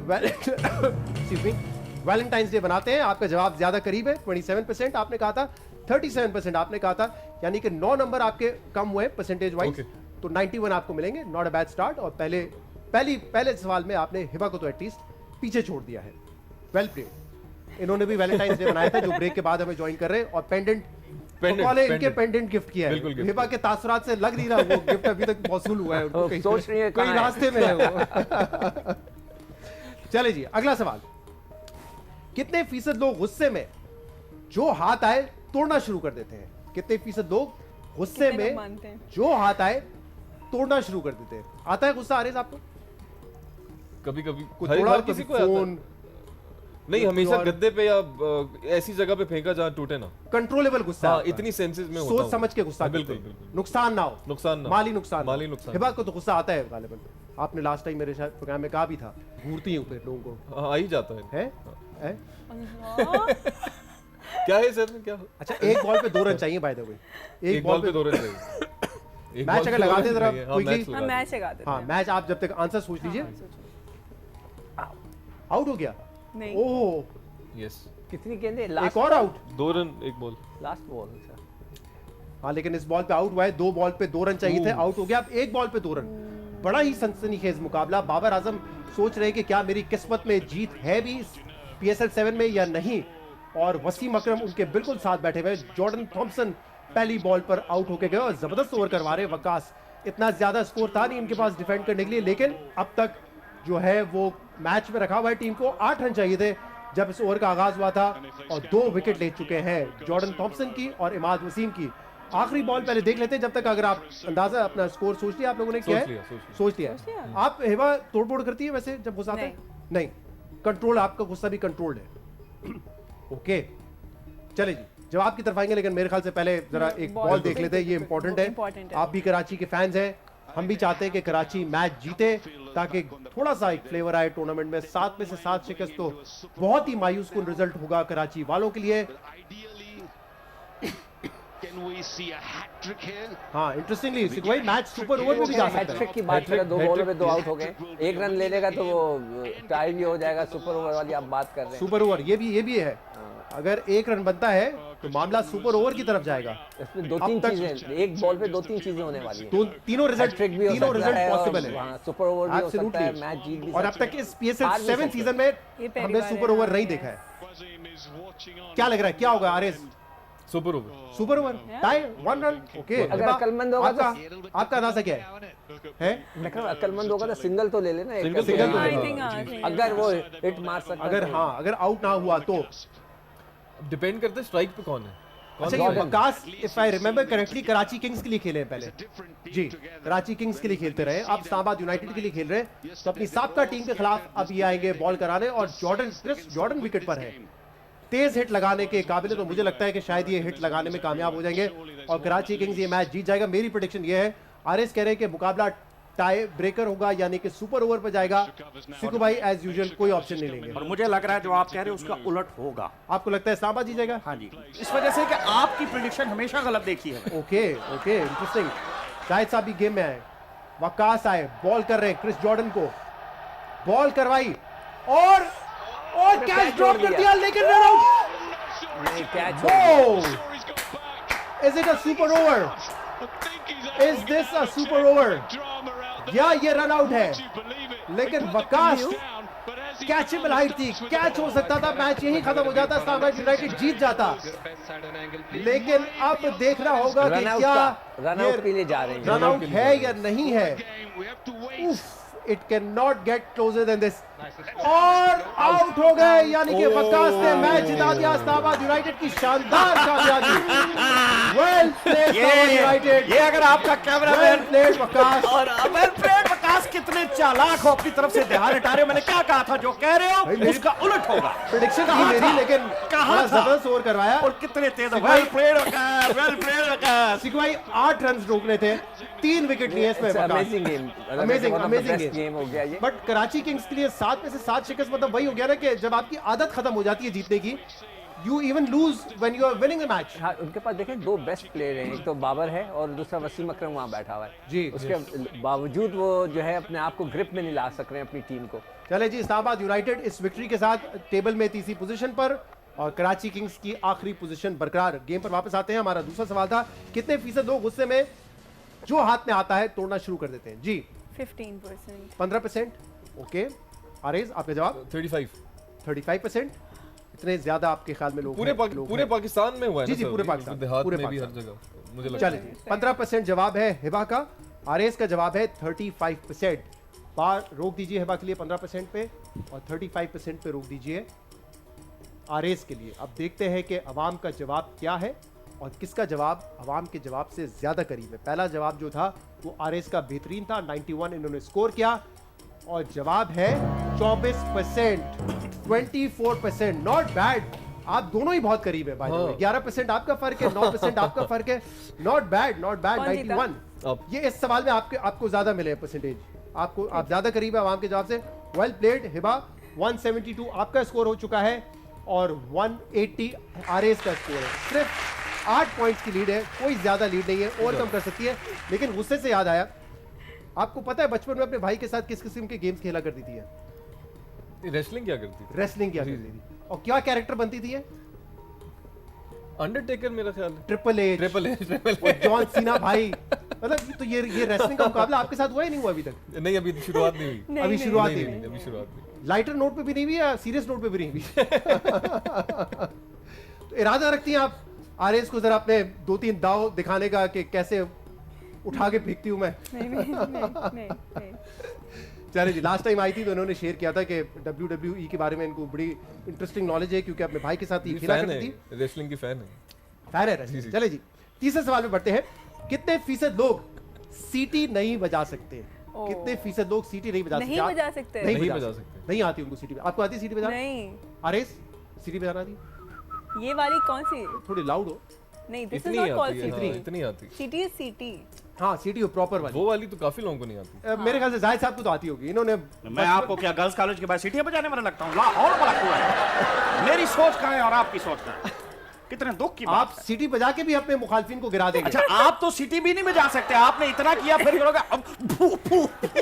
वैलेंटाइंस डे बनाते हैं। आपका जवाब ज्यादा करीब है, 27% आपने कहा था, 37% आपने कहा था, यानी कि 9 नंबर आपके कम हुए परसेंटेज वाइज। Okay. तो 91 आपको मिलेंगे, नॉट अ बैड स्टार्ट। और पहले सवाल में आपने हिबा को तो एटलीस्ट पीछे छोड़ दिया है। Well played. इन्होंने भी वैलेंटाइंस डे बनाया था, जो ब्रेक के बाद हमें ज्वाइन कर रहे हैं। और पेंडेंट वाले इनके पेंडेंट गिफ्ट किया बिल्कुल है। gift हिबा के तासुरात से लग नहीं रहा वो गिफ्ट अभी तक मौसूल हुआ है उनको। वो कहीं सोच रही है कहीं कहाँ है। रास्ते में है वो। चले जी, अगला सवाल। कितने फीसद लोग गुस्से में जो हाथ आए तोड़ना शुरू कर देते हैं? कितने फीसद लोग गुस्से कितने लोग में मानते हैं? जो हाथ आए तोड़ना शुरू कर देते हैं? आता है गुस्सा आरेज आपको? कभी कभी कुछ हर थोड़ा हर किसी को आता है। फोन, नहीं, हमेशा और- गद्दे पे या ऐसी जगह पे फेंका जहाँ टूटे ना। कंट्रोलेबल गुस्सा हाँ, आता है। इतनी सेंसेस में होता सोच हूँ। समझ के गुस्सा हाँ, करते बिल्कुल हैं। बिल्कुल। नुकसान ना हो, नुकसान ना हो। माली नुकसान ना हो। माली नुकसान हिबा ना को तो गुस्सा आता है गालिबन। आपने लास्ट टाइम मेरे शायद प्रोग्राम में कहा भी था, घूरती है ऊपर लोगों को। हाँ, आ ही जाता है। है? क्या है सर, क्या अच्छा, एक बॉल पे 2 रन चाहिए बाय द वे। एक बॉल पे 2 रन चाहिए। एक मैच बॉल अगर पे 2 लगाते रन जरा चाहिए। हाँ, quickly। मैच लगा हम दें। मैच लगा देते हाँ, हैं। मैच आप जब तक आंसर सोच लीजिए। आउट हो गया? नहीं ओह, यस, कितनी गेंदें? एक लास्ट और आउट। 2 रन, एक बॉल। Last ball. हाँ, लेकिन इस बॉल पे आउट हुआ है। 2 बॉल पे 2 रन चाहिए थे, आउट हो गया। अब एक बॉल पे 2 रन। बड़ा ही सनसनीखेज मुकाबला। बाबर आजम सोच रहे हैं कि क्या मेरी किस्मत में जीत है भी PSL 7 में या नहीं, और वसीम अकरम उनके बिल्कुल साथ बैठे हुए। जॉर्डन थॉम्सन पहली बॉल पर आउट होके गए और जबरदस्त ओवर करवा रहे वकास। इतना ज्यादा स्कोर था नहीं इनके पास डिफेंड करने के लिए, लेकिन अब तक जो है वो मैच में रखा हुआ है टीम को। 8 रन चाहिए थे जब इस ओवर का आगाज हुआ था, और 2 विकेट ले चुके हैं जॉर्डन थॉम्सन की और इमाद वसीम की। आखिरी बॉल पहले देख लेते हैं, जब तक अगर आप अंदाजा अपना स्कोर सोच लिया आप लोगों ने क्या सोच है? लिया। सोच लिया। आप हिबा तोड़फोड़ करती है वैसे जब गुस्सा आता है? नहीं, कंट्रोल, आपका गुस्सा भी कंट्रोल्ड है। ओके, चले जी, जवाब की तरफ आएंगे, लेकिन मेरे ख्याल से पहले जरा एक बॉल देख लेते हैं, ये इंपॉर्टेंट Important है। है। आप भी कराची के फैंस हैं, हम भी चाहते हैं कि कराची मैच जीते ताकि थोड़ा सा एक फ्लेवर आए टूर्नामेंट में। 7 में से 7 शिकस्त तो बहुत ही मायूस कुन रिजल्ट होगा कराची वालों के लिए। Can we see a hat trick here? हाँ, इंटरेस्टिंगली सिकवाई मैच सुपर ओवर में भी जा सकता हैट्रिक है। की बात करें, 2 बॉलों पे 2 hat-trick। आउट हो गए। 1 रन ले लेगा तो वो टाई भी हो जाएगा। सुपर ओवर वाली आप बात कर रहे हैं। सुपर ओवर ये भी है। अगर 1 रन बनता है तो मामला सुपर ओवर की तरफ जाएगा। इसमें 2-3 अब तक- चीजें, एक बॉल पे 2-3 चीजें होने वाली हैं। तो तीनों रिजल्ट हैट्रिक भी हो तीनों सकता रिजल्ट है और पॉसिबल है। हाँ, सुपर ओवर भी हो सकता है, Absolutely। मैच जीत भी और अब सकते तक हैं। इस PSL हार भी 7 सकते सीजन हैं। में ये पहली हमने बार सुपर है, ओवर हाँ, नहीं ये देखा है। Wazim is watching on. क्या लग रहा है, क्या होगा RS? Super over. Super over, tie, 1 run. Okay, अगर अक्लमंद होगा तो- आपका अंदाजा क्या है? मैं कह रहा हूं, अक्लमंद होगा तो सिंगल तो ले लेना एक Single करके। तो ले हाँ, लेना। I think, हाँ, अगर वो हिट मार सकता है अगर तो- हाँ, अगर आउट ना हुआ तो डिपेंड करता है स्ट्राइक पे कौन है। अच्छा, ये Waqas if I remember correctly Karachi Kings के लिए खेले हैं पहले। जी, कराची किंग्स के लिए खेलते रहे, अब इस्लामाबाद यूनाइटेड के लिए खेल रहे हैं। तो अपनी साबका टीम के खिलाफ अब ये आएंगे बॉल कराने, और जॉर्डन विकेट पर है। तेज हिट लगाने के काबिल है, तो मुझे लगता है कि शायद ये हिट लगाने में कामयाब हो जाएंगे और कराची किंग्स ये मैच जीत जाएगा। मेरी प्रेडिक्शन ये है, आरएस कह रहे हैं कि मुकाबला टाई ब्रेकर होगा यानी कि सुपर ओवर पर जाएगा। सिकू भाई एज यूजुअल कोई ऑप्शन नहीं लेंगे। और मुझे लग रहा है जो आप कह रहे हो उसका उलट होगा। आपको लगता है इस्लामाबाद जीतेगा? हाँ जी, इस वजह से कि आपकी प्रेडिक्शन हमेशा गलत देखी है। Okay okay, interesting. शाहिद साहब भी गेम में आए, वकास आए, बॉल कर रहे हैं क्रिस जॉर्डन को, बॉल करवाई और कैच ड्रॉप कर दिया, लेकिन रन आउट नहीं, catch is it a super over? Is this a super over या ये रन आउट है? लेकिन वकास कैचेबल हाइट थी, कैच हो सकता था, मैच यही खत्म हो जाता, इस्लामाबाद यूनाइटेड जीत जाता। लेकिन अब देखना होगा कि क्या रन आउट के लिए जा रहे हैं। रन आउट है या नहीं है। It can not get closer then this और आउट हो गए, यानी कि वकास ने मैच जिता दिया। इस्लामाबाद यूनाइटेड की शानदार कामयाबी। Well played United. ये अगर आपका कैमरा वेल प्लेड वकास। और वेल प्लेड वकास कितने चालाक हो, अपनी तरफ से ध्यान हटा रहे हो। मैंने क्या कहा था, जो कह रहे हो उसका उलट होगा। प्रेडिक्शन थी मेरी, लेकिन कहा जबरदस्त ओवर करवाया। और कितने तेज। Well played Waqas, well played Waqas. Siku भाई 8 रन रोकने थे, 3 विकेट लिए इसमें। अमेजिंग गेम, अमेजिंग गेम हो गया ये। बट कराची किंग्स के लिए 7 में से 7 शिकस्त, मतलब वही हो गया ना कि जब आपकी आदत खत्म हो जाती है जीतने की, you even lose when you are winning the match. हाँ, उनके पास देखें 2 बेस्ट प्लेयर हैं, एक तो बाबर है और दूसरा वसीम अकरम वहाँ बैठा हुआ है जी। उसके बावजूद वो जो है अपने आप को ग्रिप में नहीं ला सक रहे हैं अपनी टीम को। चले जी, इस्लामाबाद यूनाइटेड इस विक्ट्री के साथ टेबल में तीसरी पोजीशन पर और कराची किंग्स की आखिरी पोजीशन बरकरार। गेम पर वापस आते हैं। हमारा दूसरा सवाल था, कितने फीसद लोग गुस्से में जो हाथ में आता है तोड़ना शुरू कर देते हैं? जी 15%। 15%। ओके आरेज, आपका जवाब? 35%। इतने ज्यादा आपके ख्याल में लोग पूरे पाकिस्तान में हुआ है जी ना जी, सर? पूरे पाकिस्तान, देहात पूरे में भी हर पाकिस्तान। जगह मुझे लगता चलिए है। 15% जवाब है हिबा का। आरेज का जवाब है 35%। बार रोक दीजिए हिबा के लिए 15% पे और 35% पे रोक दीजिए आरेज के लिए। अब देखते हैं कि अवाम का जवाब क्या है और किसका जवाब अवाम के जवाब से ज्यादा करीब है। पहला जवाब जो था वो आरेज का बेहतरीन था, 91 इन्होंने स्कोर किया और जवाब है 24%, 24%। नॉट बैड, आप दोनों ही बहुत करीब है भाई। 11% आपका फर्क है, 9% आपका फर्क है। Not bad, not bad. 91 ये इस सवाल में आपको ज्यादा मिले परसेंटेज, आपको आप ज्यादा करीब है आवाम के जवाब से। Well played Hiba. 172 आपका स्कोर हो चुका है और 180 आरएस का स्कोर है। सिर्फ 8 पॉइंट्स की लीड है, कोई ज्यादा लीड नहीं है, ओवरकम कर सकती है। लेकिन गुस्से से याद आया, आपको पता है बचपन में अपने भाई के साथ किस किस्म के गेम्स खेला करती थी? रेसलिंग क्या करती थी? रेसलिंग क्या करती थी और क्या कैरेक्टर बनती थी? अंडरटेकर मेरा ख्याल है। ट्रिपल एच, जॉन सीना भाई। मतलब तो ये रेसलिंग का मुकाबला आपके साथ हुआ ही नहीं हुआ अभी तक? नहीं, अभी शुरुआत नहीं हुई। अभी शुरुआत नहीं हुई। अभी शुरुआत नहीं। लाइटर नोट पे भी नहीं हुई या सीरियस नोट पे भी नहीं हुई? तो इरादा रखती हैं आप आरएस को जरा अपने 2-3 दाव दिखाने का कि कैसे उठा के फेंकती हूं मैं? नहीं। चलिए जी, लास्ट टाइम आई थी तो उन्होंने शेयर किया था कि WWE के बारे में इनको बड़ी इंटरेस्टिंग नॉलेज है क्योंकि अपने भाई के साथ ही खेला करती थी। रेसलिंग की फैन है। फैन है। चले जी, तीसरे सवाल में बढ़ते हैं। कितने फीसद लोग सीटी नहीं बजा सकते? कितने फीसद लोग सीटी नहीं बजा सकते? नहीं बजा सकते। नहीं बजा सकते। नहीं आती उनको सीटी। आपको आती सीटी बजाना? नहीं। आरएस सीटी बजाना आती? ये वाली कौन सी? थोड़ी लाउड हो। नहीं, दिस इज इतनी नॉट कॉल्ड आती है, सीटी। हाँ, इतनी आती। सीटी इज सीटी। हाँ, सीटी हो प्रॉपर वाली। वो वाली तो काफी लोगों को नहीं आती। मेरे ख्याल से जाहिद साहब को तो आती होगी। इन्होंने मैं आपको क्या गर्ल्स कॉलेज के बाद सीटियां बजाने वाला लगता हूँ? लाहौर वाला कुआं है। मेरी सोच कहाँ है और आपकी सोच कहाँ है? कितने दुख की बात आप है। सीटी बजा के भी अपने मुखालफिन को गिरा देंगे। अच्छा, आप तो सीटी भी नहीं बजा सकते। आपने इतना किया फिर करोगे अब फू फू फू।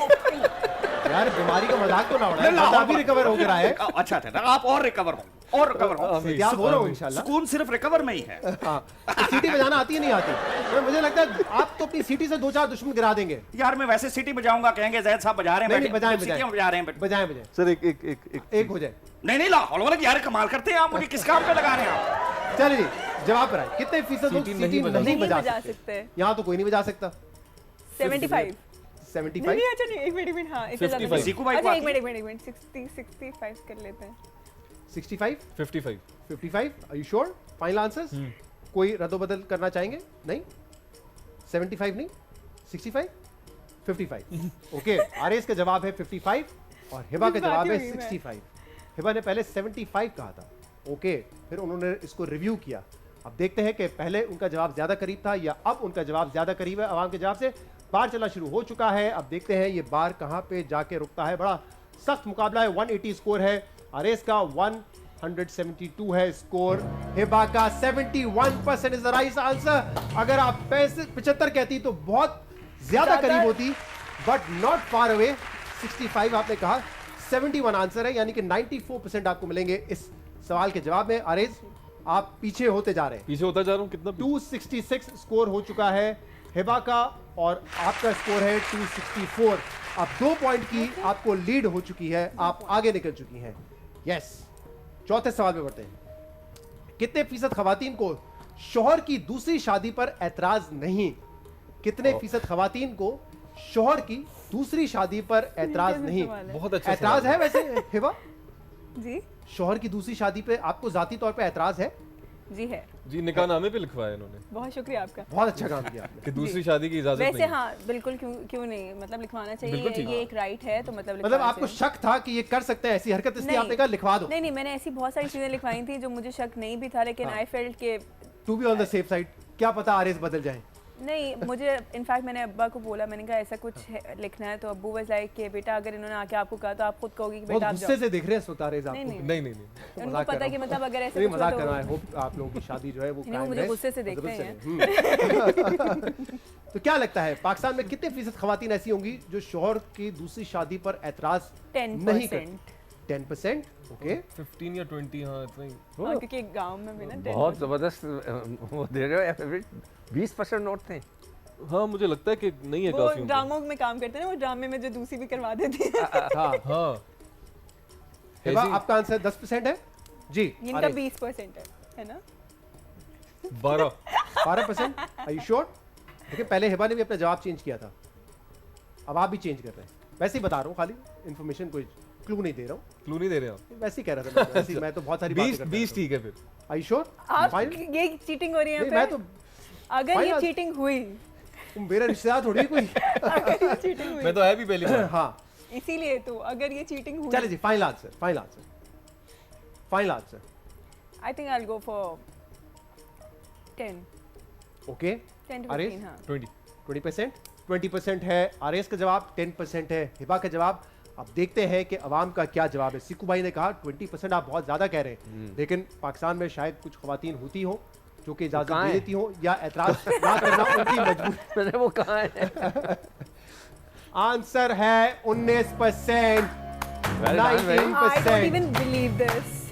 यार बीमारी का मजाक तो ना उड़ाएं। बंदा भी रिकवर हो गया है। अच्छा, आप और रिकवर हो, और रिकवर हो। सेहतियाब हो रहा हूँ इंशाल्लाह। सुकून सिर्फ रिकवर में ही है। हाँ, तो सीटी बजाना आती है नहीं आती? तो मुझे लगता है आप तो अपनी सीटी से 2-4 दुश्मन गिरा देंगे। यार मैं वैसे सीटी बजाऊंगा, कहेंगे जैद साहब बजा रहे हैं। नहीं, बजाएं सीटियां बजा रहे हैं। बजाएं। सर एक हो जाए। नहीं लाहौर वाले यार कमाल करते हैं आप। मुझे किस काम पे लगा रहे हैं आप? चलिए जी, जवाब पर आए। कितने फीसद लोग सीटी सीटी नहीं बजा सकते? यहाँ तो कोई नहीं बजा सकता। 75। 75। नहीं, अच्छा नहीं, एक मिनट, हाँ इससे ज्यादा 55। सीकू भाई अच्छा, को एक मिनट 65 कर लेते हैं। 65, 55। 55। Are you sure? Final answers? कोई रद्दोबदल करना चाहेंगे? नहीं। 75 नहीं, 65, 55। ओके, आरएस का जवाब है 55 और हिबा का जवाब है 65। हिबा ने पहले 75 कहा था। ओके, फिर उन्होंने इसको रिव्यू किया। अब देखते हैं कि पहले उनका जवाब ज्यादा करीब था या अब उनका जवाब ज्यादा करीब है आवाम के जवाब से। बार चलना शुरू हो चुका है। अब देखते हैं ये बार कहां पे जाके रुकता है। बड़ा सख्त मुकाबला है। 180 स्कोर है, आरेस का 172 है स्कोर, हिबा का 71% इज द राइट आंसर। अगर आप 75 कहती तो बहुत ज्यादा करीब होती, बट नॉट फार अवे। 65 आपने कहा, 71 आंसर है, यानी कि 94% आपको मिलेंगे इस सवाल के जवाब में। आरेज आप पीछे होते जा रहे हैं, पीछे होता जा रहा हूँ। कितना? 266 स्कोर हो चुका है हिबा का और आपका स्कोर है 264। अब 2 पॉइंट की आपको लीड हो चुकी है, आप आगे निकल चुकी हैं। यस, चौथे सवाल पे बढ़ते हैं। कितने फीसद खवातीन को शौहर की दूसरी शादी पर ऐतराज नहीं? कितने फीसद खवातीन को शौहर की दूसरी शादी पर ऐतराज नहीं? बहुत अच्छा ऐतराज सवाल है वैसे हिबा? जी शौहर की दूसरी शादी पे आपको जाती तौर पे ऐतराज है? जी है। जी, निकाहनामे पे लिखवाया इन्होंने बहुत शुक्रिया आपका। बहुत अच्छा काम किया आपने। कि दूसरी शादी की इजाजत वैसे नहीं। हाँ बिल्कुल, क्यों नहीं, मतलब लिखवाना चाहिए, बिल्कुल ठीक। ये एक राइट है, तो मतलब मतलब लिखवाना आपको चाहिए। शक था कि ये कर सकते हैं ऐसी हरकत, इसलिए नहीं। आपने कहा लिखवा दो। नहीं नहीं, मैंने ऐसी बहुत सारी चीजें लिखवाई थी जो मुझे शक नहीं भी था, लेकिन आई फेल्ट के to be on the safe side, क्या पता आरएस बदल जाए। नहीं, मुझे इनफैक्ट मैंने अब्बा को बोला, मैंने कहा ऐसा कुछ लिखना है, तो अब्बू वाज लाइक कि बेटा अगर इन्होंने आके आपको कहा तो आप खुद कहोगी कि बहुत बेटा आप गुस्से जाओ। से देख रहे हैं इस वक्त आरएस आपको। नहीं, नहीं नहीं नहीं। उनको पता है कि मतलब अगर ऐसा नहीं, कुछ मजाक हो कर रहा है। तो होप आप लोगों की शादी जो है वो नहीं, कायम वो मुझे रहे। गुस्से से देखते जरूर हैं। चले। तो क्या लगता है पाकिस्तान में कितने फीसद खवातीन ऐसी होंगी जो शौहर की दूसरी शादी पर ऐतराज नहीं करती? 10%? ओके, 15 या 20, हाँ इतना ही। हाँ, क्योंकि गांव में भी ना 10% बहुत जबरदस्त वो दे रहे हो। 20% नोट थे। हाँ मुझे लगता है कि नहीं है वो काफी उनको। ड्रामों में काम करते हैं ना, वो ड्रामे में जो दूसरी भी करवा देते हैं। हाँ। हाँ हिबा, ऐसी- आपका आंसर 10% है जी। इनका आरएस 20% है ना? 12। 12%? Are you sure? देखिए पहले हिबा ने भी अपना जवाब चेंज किया था, अब आप भी चेंज कर रहे हैं। वैसे ही बता रहा हूँ, खाली इन्फॉर्मेशन, कोई क्लू नहीं दे रहा हूँ, क्लू नहीं दे रहे आप? वैसे ही कह रहा था मैं। वैसे ही मैं तो बहुत सारी बातें 20 करता 20 रहता ठीक है फिर। हूँ। Are you sure? आप Fine? ये चीटिंग हो रही है नहीं, यहाँ मैं पे? तो अगर ये Fine, चीटिंग हुई, मेरा रिश्तेदार थोड़ी कोई। अगर ये चीटिंग हुई, मैं तो है भी पहली बार। हाँ इसीलिए तो अगर ये चीटिंग हुई, चलिए जी, final answer, final answer, final answer. I think I will go for 10 okay, 10 to RS? 15। हाँ 20। 20%? 20% है आरएस का जवाब, 10% है हिबा का जवाब। अब देखते हैं कि अवाम का क्या जवाब है। सिक्कू भाई ने कहा 20%, आप बहुत ज्यादा कह रहे हैं, लेकिन पाकिस्तान में शायद कुछ खवातीन होती हो जो कि इजाजत कहाँ दे है? देती हो या एतराज ना करना उनकी मजबूरी। मैंने वो कहा है। आंसर है 19%। Well done, very- I don't 19%। Even believe this.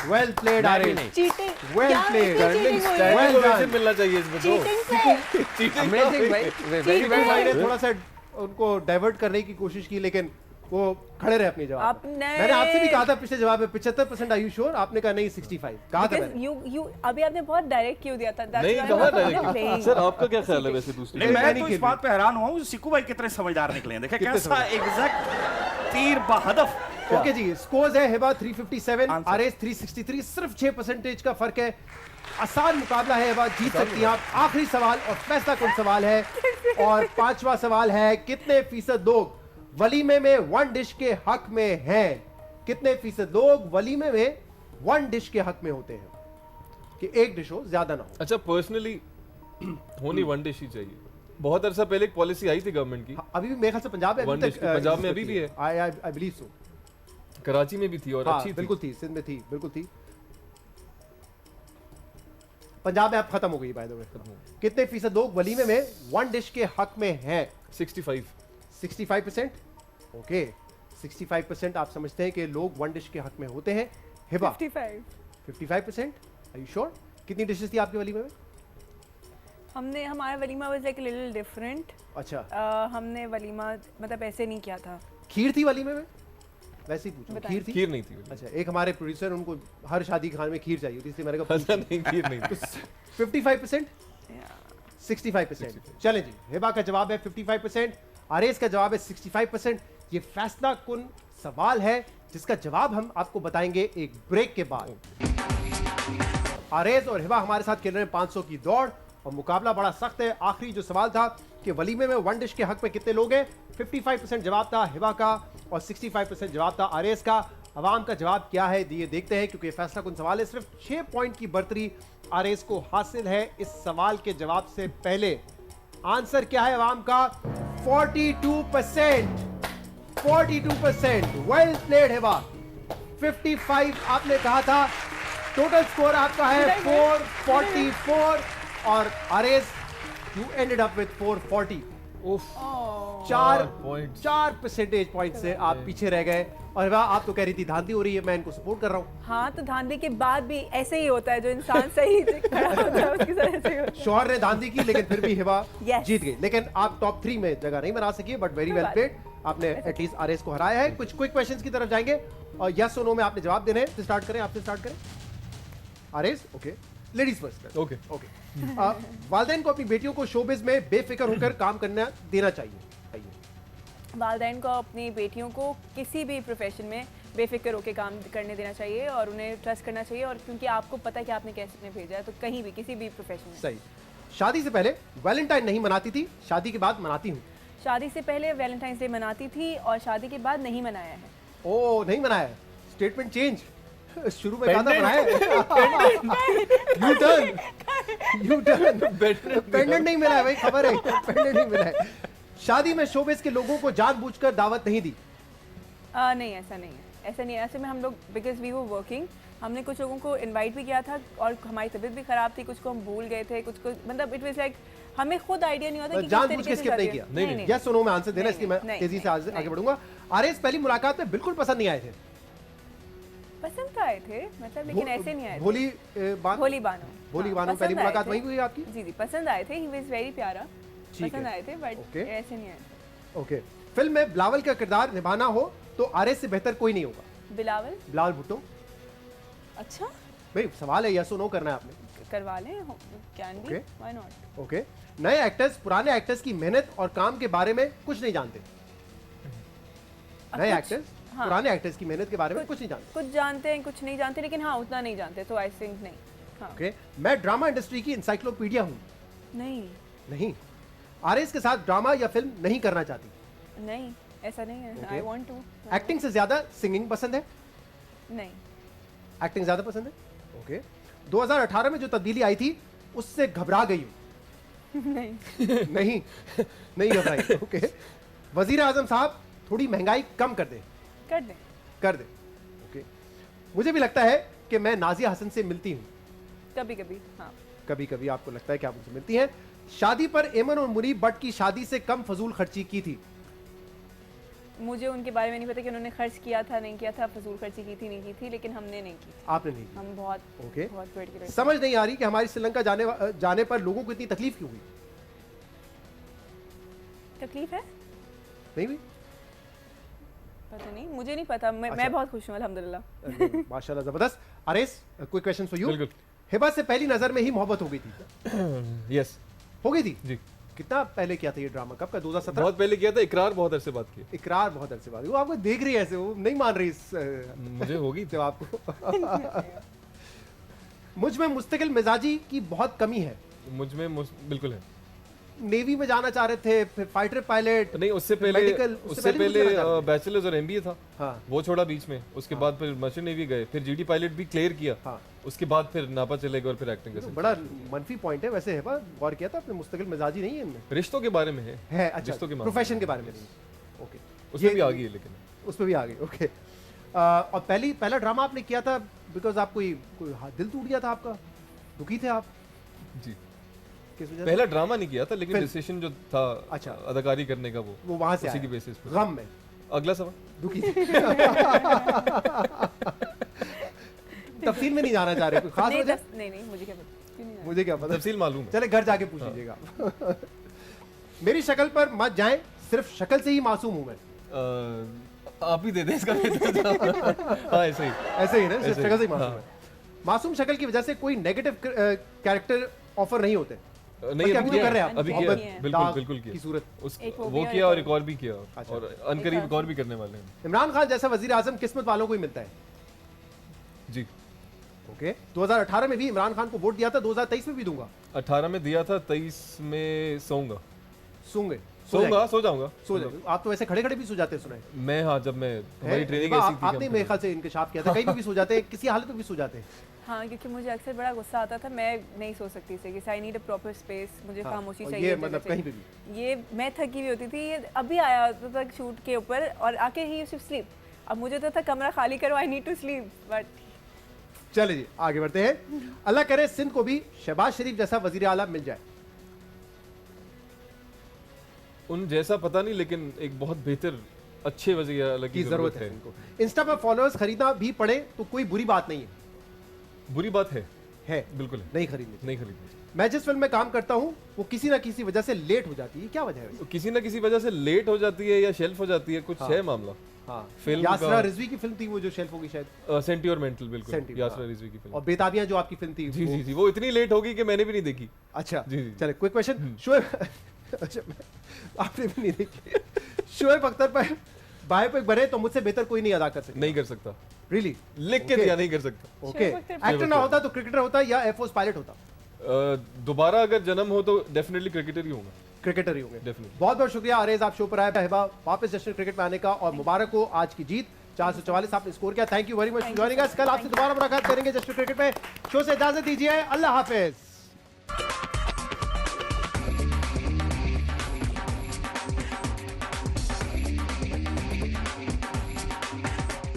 Well played मैं भी आरएस। नहीं। चीटिंग, Well क्या played. चीटिंग हुई है? Well Well done. मिलना चाहिए इसमें तो। चीटिंग से अमेजिंग भाई, वेरी सिक्कू भाई वेरी ने थोड़ा सा उनको डाइवर्ट करने की कोशिश की, लेकिन वो खड़े रहे अपने जवाब पे। आपने- मैंने आपसे भी कहा था पिछले जवाब में 75%, आर यू श्योर? आपने कहा नहीं 65, कहा था मैंने। यू अभी आपने बहुत डायरेक्ट क्यों दिया था? That's नहीं why कहा I'm डायरेक्ट। playing. सर आपका क्या ख्याल है वैसे दूसरी? नहीं, मैं नहीं तो खेल इस बात पे हैरान हुआ हूँ सिक्कू भाई कितने समझदार निकले हैं। देखे कितने कैसा एग्जैक्ट तीर बहदफ। ओके जी, स्कोर्स है हिबा 357, आंसर। आरएस 363, सिर्फ 6% का फर्क है। आसान मुकाबला है, हिबा जीत सकती हैं आप। आखिरी सवाल और फैसला कुन सवाल है, और पांचवा सवाल है, कितने फीसद लोग वलीमे में वन डिश के हक में हैं? कितने फीसद लोग वलीमे में वन डिश के हक में होते हैं कि एक डिश हो, ज्यादा ना हो? अच्छा पर्सनली होनी वन डिश ही चाहिए। बहुत अरसा पहले एक पॉलिसी आई थी गवर्नमेंट की, अभी भी मेरे ख्याल से पंजाब में One dish की पंजाब में अभी भी है। I believe so. कराची में भी थी और हाँ, अच्छी थी। बिल्कुल थी, सिंध में थी, बिल्कुल थी। पंजाब में अब खत्म हो गई बाय द वे। कितने फीसद लोग वलीमे में वन डिश के हक में हैं? 65। 65%? ओके, 65% आप समझते हैं कि लोग वन डिश के हक में होते हैं। हिबा 55। 55%? Are you sure? कितनी डिशेस थी आपके वलीमे में? हमने हमारा वलीमा वाज लाइक लिटिल डिफरेंट। अच्छा, हमने वलीमा मतलब ऐसे नहीं किया था। खीर थी वलीमे में? वैसे ही पूछो, बताएं। खीर थी? खीर नहीं थी। अच्छा, एक हमारे प्रोड्यूसर, उनको हर शादी के खाने में खीर चाहिए होती, इसलिए मैंने कहा अच्छा नहीं खीर नहीं थी। 55%? 65%। चलें जी, हिबा का जवाब है 55%, आरएस का जवाब है 65%। ये फैसला कुन सवाल है जिसका जवाब हम आपको बताएंगे एक ब्रेक के बाद। आरएस और हिबा हमारे साथ खेल रहे हैं 500 की दौड़, और मुकाबला बड़ा सख्त है। आखिरी जो सवाल था कि वलीमे में वन डिश के हक में कितने लोग हैं, 55% जवाब था हिबा का और 65% जवाब था आरएस का। अवाम का जवाब क्या है ये देखते हैं, क्योंकि फैसला कुन सवाल है। सिर्फ 6 पॉइंट की बढ़तरी आरएस को हासिल है इस सवाल के जवाब से पहले। आंसर क्या है अवाम का? 42%। 42%। Well played Hiba. 55 आपने कहा था। टोटल स्कोर आपका है 444 और आरेस यू एंडेड अप विद 440। चार परसेंटेज पॉइंट से आप पीछे रह गए। और वाह, आप तो कह रही थी धांधली हो रही है, मैं इनको सपोर्ट कर रहा हूँ। हाँ, तो धांधली के बाद भी ऐसे ही होता है, जो इंसान सही से खड़ा होता है उसके साथ ऐसे ही होता है। शौहर ने धांधली की लेकिन फिर भी हिबा Yes. जीत गई। लेकिन आप टॉप 3 में जगह नहीं बना सकी, बट वेरी वेल प्लेड। आपने एटलीस्ट आरएस को हराया है। कुछ क्विक क्वेश्चंस की तरफ जाएंगे और यस और नो में आपने जवाब देने हैं। तो स्टार्ट करें, आपसे स्टार्ट करें। RS, okay, ladies first. Okay वालिदैन को अपनी बेटियों को शोबिज में बेफिक्र होकर काम करना देना चाहिए। वालिदैन को अपनी बेटियों को किसी भी प्रोफेशन में बेफिक्र होकर काम करने देना चाहिए और उन्हें ट्रस्ट करना चाहिए, और क्योंकि आपको पता है कि आपने कैसे भेजा है, तो कहीं भी किसी भी प्रोफेशन में। सही। शादी से पहले वैलेंटाइन नहीं मनाती थी, शादी के बाद मनाती हूँ। शादी से पहले वैलेंटाइंस डे मनाती थी और शादी के बाद नहीं मनाया है। ओ, नहीं मनाया है। Statement change. शुरू में कहा था मनाया। U turn. पेंडेंट नहीं मिला है भाई, खबर है। पेंडेंट नहीं मिला है। शादी में शोबिस के लोगों को जानबूझकर दावत नहीं दी। नहीं, ऐसा नहीं है, ऐसा नहीं है। ऐसे में हम लोग, बिकॉज वी वर वर्किंग, हमने कुछ लोगों को इनवाइट भी किया था और हमारी तबीयत भी खराब थी, कुछ को हम भूल गए थे, कुछ को मतलब इट वाज लाइक हमें खुद आइडिया नहीं होता कि जानबूझ के स्किप नहीं किया। नहीं, यस और नो में आंसर देना, इसलिए मैं तेजी से आगे बढ़ूंगा। आरएस पहली मुलाकात में बिल्कुल पसंद नहीं आए थे। पसंद तो आए थे, मतलब लेकिन ऐसे नहीं आए थे। भोली भोली बानो। भोली बानो, पसंद पहली आए मुलाकात थे। वही हुई आपकी? जी जी, पसंद आए थे। ही वाज वेरी प्यारा, ठीक पसंद है। आए थे, बट Okay. ऐसे नहीं आए थे। ओके। फिल्म में बिलावल का किरदार निभाना हो तो आरएस से बेहतर कोई नहीं होगा। बिलावल? बिलावल भुट्टो। अच्छा, भाई सवाल है, यस और नो करना है आपने। करवा लें, can be, Okay. Why not. Okay. नए एक्टर्स पुराने एक्टर्स की मेहनत और काम के बारे में कुछ नहीं जानते। नए एक्टर्स हाँ। पुराने एक्टर्स की मेहनत के बारे में कुछ नहीं जानते। कुछ जानते हैं, कुछ नहीं जानते, लेकिन हाँ उतना नहीं जानते, तो आई थिंक नहीं। हाँ। ओके। मैं ड्रामा इंडस्ट्री की इंसाइक्लोपीडिया हूँ। नहीं नहीं। आरएस के साथ ड्रामा या फिल्म नहीं करना चाहती। नहीं, ऐसा नहीं है। Okay. I want to. Acting से ज्यादा सिंगिंग पसंद है। नहीं। एक्टिंग ज्यादा पसंद है। ओके। 2018 में जो तब्दीली आई थी उससे घबरा गई हूँ। नहीं। नहीं, नहीं घबराई। ओके। वजीर आजम साहब थोड़ी महंगाई कम कर दे। कर दे। कर दे। ओके। मुझे भी लगता है कि मैं नाजिया हसन से मिलती हूँ। कभी कभी, हाँ। कभी कभी आपको लगता है कि आप उनसे मिलती हैं। शादी पर एमन और मुनीब भट्ट की शादी से कम फजूल खर्ची की थी। मुझे उनके बारे में नहीं पता कि उन्होंने खर्च किया था, नहीं किया था, फजूल खर्ची की थी, नहीं की थी, लेकिन हमने नहीं की थी। आपने नहीं की। हम बहुत ओके। बहुत वेट की। समझ नहीं आ रही कि हमारी श्रीलंका जाने पर लोगों को इतनी तकलीफ क्यों हुई। तकलीफ है? नहीं हुई? पता नहीं, मुझे नहीं पता। मैं बहुत खुश हूँ, अल्हम्दुलिल्लाह। माशाल्लाह, जबरदस्त। RS, quick question for you. बिल्कुल। हिबा से पहली नजर में ही मोहब्बत हो गई थी। यस हो गई थी। जी, कितना पहले किया था ये ड्रामा? कब का? 2017? बहुत पहले किया था। इकरार बहुत अरसे बाद किया। इकरार बहुत अरसे बाद। वो आपको देख रही है ऐसे, वो नहीं मान रही इस मुझे होगी जवाब को। मुझ में मुस्तकिल मिजाजी की बहुत कमी है। मुझ में बिल्कुल है। नेवी में जाना चाह रहे थे, फिर फाइटर पायलट। नहीं, उससे पहले उससे पहले मुझे लगा। बैचलर्स और एमबीए था। हाँ। वो छोड़ा बीच में। उसके बाद फिर मर्चेंट नेवी गए, फिर जीडी पायलट भी क्लियर किया। हाँ। उसके बाद फिर नापा चले गए और फिर एक्टिंग तो बड़ा मनफी पॉइंट है वैसे। है गौर किया था आपने? मुस्तकिल मिजाजी नहीं है इनमें। रिश्तों के बारे में है। अच्छा, रिश्तों के प्रोफेशन के बारे में नहीं। ओके। उसमें भी आ गई है, लेकिन उस पर भी आ गई। ओके। और पहला ड्रामा आपने किया था बिकॉज आप कोई दिल टूट गया था आपका, दुखी थे आप? जी। किस वजह से? पहला ड्रामा नहीं किया था, लेकिन फिल्म। डिसीजन जो था अच्छा। अदाकारी करने का वो वहां से उसी आया। की बेसिस पर। गम में अगला सवाल। दुखी थे। तफसील में नहीं जाना चाह रहे, कोई खास नहीं, वजह? नहीं, मुझे क्या पता, क्यों नहीं जानती? मुझे क्या पता। तफसील मालूम है। चले घर जाके पूछ लीजिएगा। मेरी शक्ल पर मत जाएं, सिर्फ शक्ल से ही मासूम हूं मैं। आप ही दे दें इसका हाँ, ऐसे ही। ऐसे ही ना, सिर्फ ऐसे ही, शक्ल से ही मासूम हाँ। है। मासूम शक्ल की वजह से कोई नेगेटिव कैरेक्टर ऑफर नहीं होते। नहीं, बल्कि अभी तो कर रहे हैं आप। अभी किया, मोहब्बत, बिल्कुल दाग बिल्कुल की किया। सूरत। एक वो वो भी किया और और एक एक और भी किया। अच्छा। और अनकरीब एक और भी करने वाले हैं। इमरान खान जैसा वजीर आजम किस्मत वालों को ही मिलता है। जी। ओके। 2018 में भी इमरान खान को वोट दिया था, 2023 में भी दूंगा। 18 में दिया था, 23 में सोऊंगा। सूंगे? सो जाऊंगा। सो जाएंगे। आप तो ऐसे खड़े खड़े भी सो जाते हैं, सुना है? मैं, हाँ, जब मैं हमारी ट्रेनिंग ऐसी थी। आपने मेरे ख्याल से इंकशाफ किया था, कहीं भी सो जाते हैं, किसी हालत में भी सो जाते हैं। हाँ, क्योंकि मुझे अक्सर बड़ा गुस्सा आता था, मैं नहीं सो सकती थी कि I need a proper space, मुझे खामोशी और चाहिए। ये जगह मतलब चाहिए। कहीं पे ये मैं थकी हुई होती थी, ये अभी आया होता था शूट के ऊपर और आके ही सिर्फ स्लीप। अब मुझे तो था कमरा खाली करो, I need to sleep, but चले जी आगे बढ़ते हैं। अल्लाह करे सिंध को भी शहबाज शरीफ जैसा वजीर आला मिल जाए। उन जैसा पता नहीं, लेकिन एक बहुत बेहतर अच्छे वज़ीर आला की जरूरत है इनको। इंस्टा पर फॉलोअर्स खरीदना भी पड़े तो कोई बुरी बात नहीं है। बुरी बात है, बिल्कुल बिल्कुल है। नहीं खरीदनी। नहीं खरीदनी चाहिए। मैं जिस फिल्म में काम करता हूँ वो किसी ना किसी वजह से लेट हो जाती है, क्या वजह है वैसे? तो किसी ना किसी वजह से लेट हो जाती है या शेल्फ हो जाती है, कुछ है मामला। हाँ, फिल्म यासरा का- रिजवी की फिल्म थी वो जो शेल्फ होगी शायद, सेंटिमेंटल, बिल्कुल Sentiment, यासरा हाँ। रिजवी की फिल्म। और बेताबियां जो आपकी फिल्म थी जी वो- जी जी, वो इतनी लेट होगी कि मैंने भी नहीं देखी। अच्छा जी, जी। चले क्विक क्वेश्चन। शोएब अच्छा, आपने भी नहीं देखी। शोएब अख्तर पर बायोपिक बने तो मुझसे बेहतर कोई नहीं अदा कर सकता। नहीं कर सकता, रियली? लिख के Okay. दिया नहीं कर सकता। ओके, एक्टर ना होता तो क्रिकेटर होता या एयरफोर्स पायलट होता? दोबारा अगर जन्म हो तो डेफिनेटली क्रिकेटर ही होगा। क्रिकेटर ही होंगे। Definitely. बहुत बहुत शुक्रिया अरेज, आप शो पर आए। हिबा वापस जश्न क्रिकेट में आने का, और मुबारक हो आज की जीत। 444 आपने स्कोर किया। Thank you very much for joining us. कल आपसे दोबारा मुलाकात करेंगे जश्न क्रिकेट में। शो से इजाजत दीजिए, अल्लाह हाफिज।